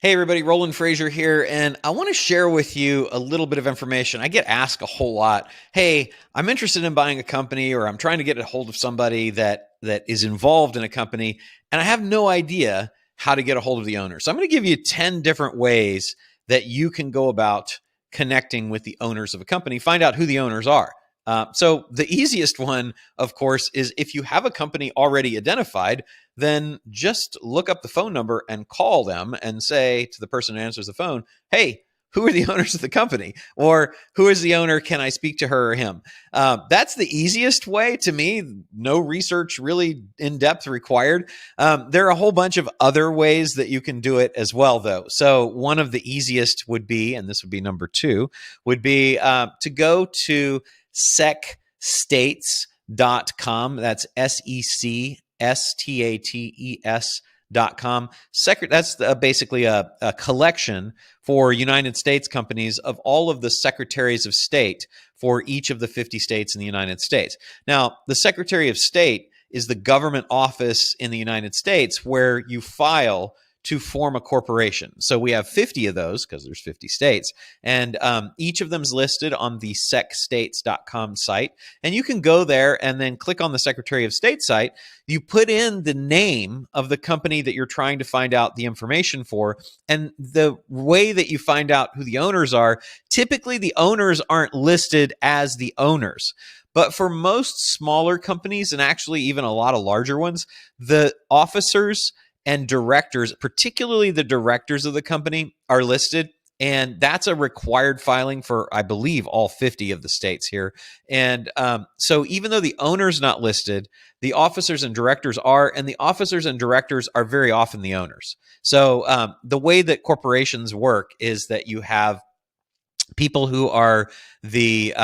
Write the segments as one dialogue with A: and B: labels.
A: Hey everybody, Roland Frazier here, and I want to share with you a little bit of information. I get asked a whole lot, hey, I'm interested in buying a company, or I'm trying to get a hold of somebody that is involved in a company, and I have no idea how to get a hold of the owner. So I'm going to give you 10 different ways that you can go about connecting with the owners of a company, find out who the owners are. So the easiest one, of course, is if you have a company already identified, then just look up the phone number and call them and say to the person who answers the phone, hey, who are the owners of the company? Or who is the owner? Can I speak to her or him? That's the easiest way to me. No research really in depth required. There are a whole bunch of other ways that you can do it as well, though. So one of the easiest would be, and this would be number 2, would be to go to secstates.com. That's secstates.com. That's basically a collection for United States companies of all of the secretaries of state for each of the 50 states in the United States. Now, the Secretary of State is the government office in the United States where you file to form a corporation. So we have 50 of those because there's 50 states, and each of them is listed on the secstates.com site. And you can go there and then click on the Secretary of State site. You put in the name of the company that you're trying to find out the information for, and the way that you find out who the owners are, typically the owners aren't listed as the owners. But for most smaller companies, and actually even a lot of larger ones, the officers and directors, particularly the directors of the company, are listed. And that's a required filing for, I believe, all 50 of the states here. And so even though the owner's not listed, the officers and directors are, and the officers and directors are very often the owners. So the way that corporations work is that you have people who are the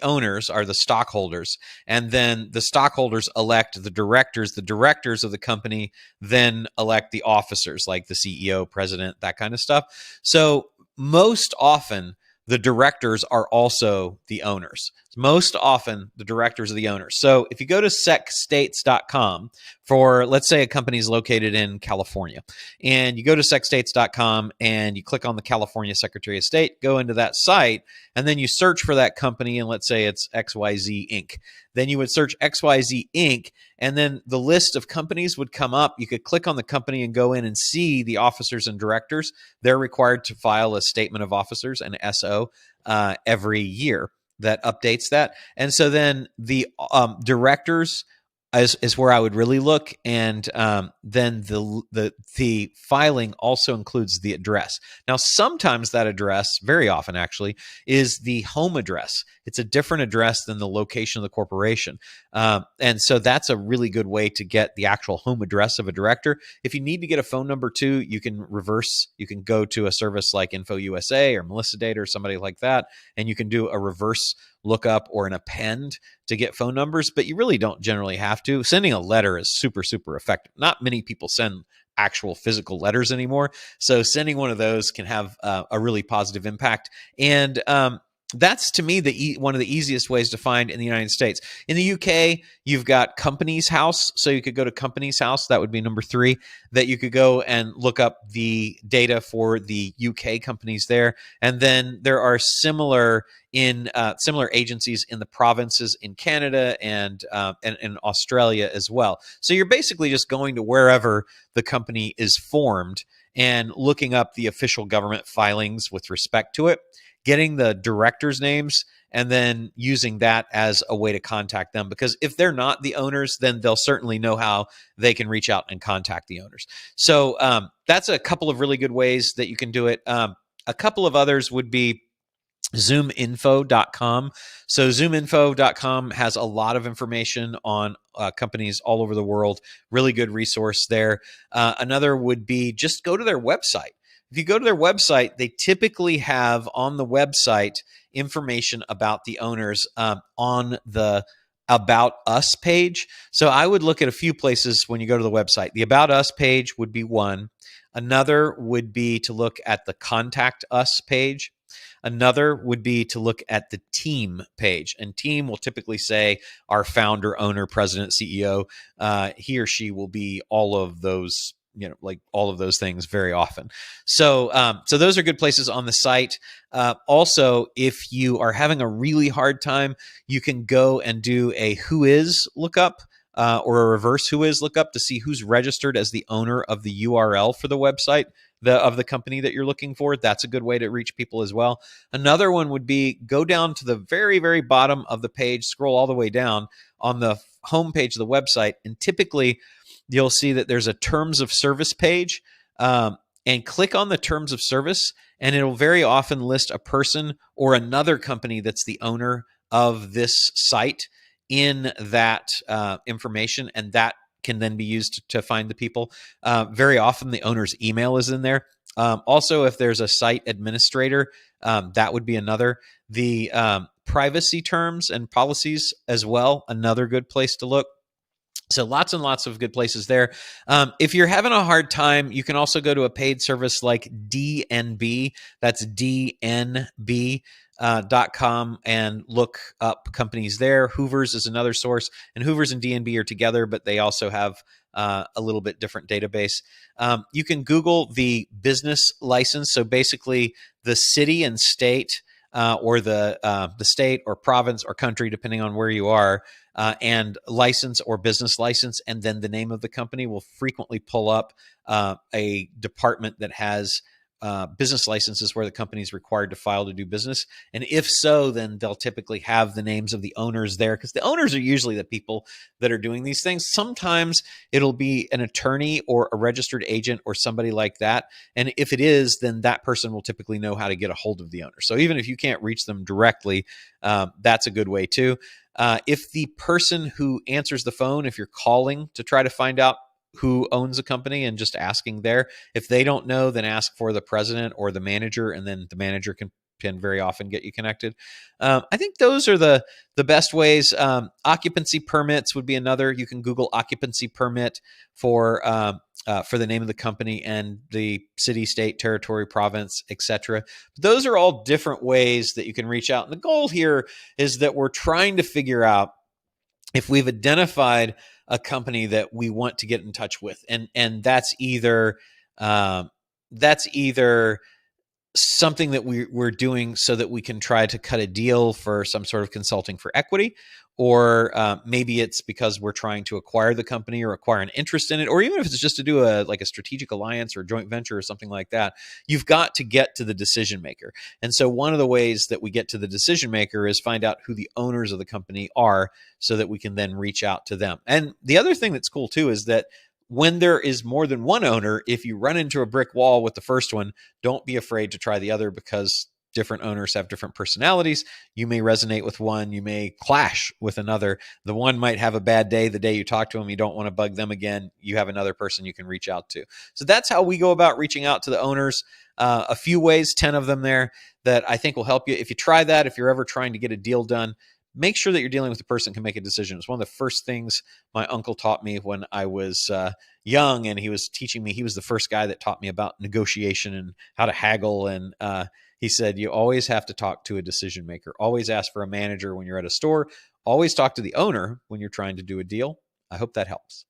A: owners are the stockholders, and then the stockholders elect the directors. The directors of the company then elect the officers, like the CEO, president, that kind of stuff. So most often, the directors are also the owners. Most often, the directors are the owners. So if you go to secstates.com for, let's say, a company is located in California, and you go to secstates.com and you click on the California Secretary of State, go into that site, and then you search for that company, and let's say it's XYZ Inc. Then you would search XYZ Inc., and then the list of companies would come up. You could click on the company and go in and see the officers and directors. They're required to file a statement of officers, an SO, every year that updates that. And so then the directors is where I would really look, and then the filing also includes the address. Now, sometimes that address, very often actually, is the home address. It's a different address than the location of the corporation, and so that's a really good way to get the actual home address of a director. If you need to get a phone number too, you can reverse. You can go to a service like InfoUSA or Melissa Data or somebody like that, and you can do a reverse lookup or an append to get phone numbers, but you really don't generally have to. Sending a letter is super, super effective. Not many people send actual physical letters anymore, so sending one of those can have a really positive impact. And that's, to me, one of the easiest ways to find in the United States. In the UK, you've got Companies House, so you could go to Companies House. That would be number 3, that you could go and look up the data for the UK companies there. And then there are similar agencies in the provinces in Canada and in Australia as well. So you're basically just going to wherever the company is formed and looking up the official government filings with respect to it, getting the directors' names, and then using that as a way to contact them. Because if they're not the owners, then they'll certainly know how they can reach out and contact the owners. So that's a couple of really good ways that you can do it. A couple of others would be Zoominfo.com. So Zoominfo.com has a lot of information on companies all over the world. Really good resource there. Another would be just go to their website. If you go to their website, they typically have on the website information about the owners on the About Us page. So I would look at a few places when you go to the website. The About Us page would be one. Another would be to look at the Contact Us page. Another would be to look at the team page, and team will typically say our founder, owner, president, CEO. He or she will be all of those like all of those things very often. So so those are good places on the site. Also, if you are having a really hard time, you can go and do a Whois lookup. Or a reverse Whois lookup to see who's registered as the owner of the URL for the website of the company that you're looking for. That's a good way to reach people as well. Another one would be go down to the very, very bottom of the page, scroll all the way down on the homepage of the website, and typically you'll see that there's a terms of service page, and click on the terms of service, and it'll very often list a person or another company that's the owner of this site in that information, and that can then be used to find the people. Very often the owner's email is in there. Also, if there's a site administrator, that would be another. The privacy terms and policies as well, another good place to look. So lots and lots of good places there. If you're having a hard time, you can also go to a paid service like DNB. That's DNB.com and look up companies there. Hoovers is another source, and Hoovers and DNB are together, but they also have a little bit different database. You can Google the business license. So basically the city and state, or the state or province or country, depending on where you are, and license or business license, and then the name of the company will frequently pull up a department that has business licenses where the company is required to file to do business. And if so, then they'll typically have the names of the owners there, because the owners are usually the people that are doing these things. Sometimes it'll be an attorney or a registered agent or somebody like that. And if it is, then that person will typically know how to get a hold of the owner. So even if you can't reach them directly, that's a good way too. If the person who answers the phone, if you're calling to try to find out who owns a company and just asking there, if they don't know, then ask for the president or the manager, and then the manager can very often get you connected. I think those are the best ways. Occupancy permits would be another. You can Google occupancy permit for the name of the company and the city, state, territory, province, etc. Those are all different ways that you can reach out. And the goal here is that we're trying to figure out if we've identified a company that we want to get in touch with, and that's either something that we're doing so that we can try to cut a deal for some sort of consulting for equity, or maybe it's because we're trying to acquire the company or acquire an interest in it, or even if it's just to do a strategic alliance or a joint venture or something like that. You've got to get to the decision maker. And so one of the ways that we get to the decision maker is find out who the owners of the company are, so that we can then reach out to them. And the other thing that's cool too is that when there is more than one owner, if you run into a brick wall with the first one, don't be afraid to try the other, because different owners have different personalities. You may resonate with one, you may clash with another. The one might have a bad day the day you talk to them. You don't want to bug them again. You have another person you can reach out to. So that's how we go about reaching out to the owners. A few ways, 10 of them there, that I think will help you. If you try that, if you're ever trying to get a deal done, make sure that you're dealing with a person who can make a decision. It's one of the first things my uncle taught me when I was young, and he was teaching me. He was the first guy that taught me about negotiation and how to haggle. And he said, you always have to talk to a decision maker. Always ask for a manager when you're at a store. Always talk to the owner when you're trying to do a deal. I hope that helps.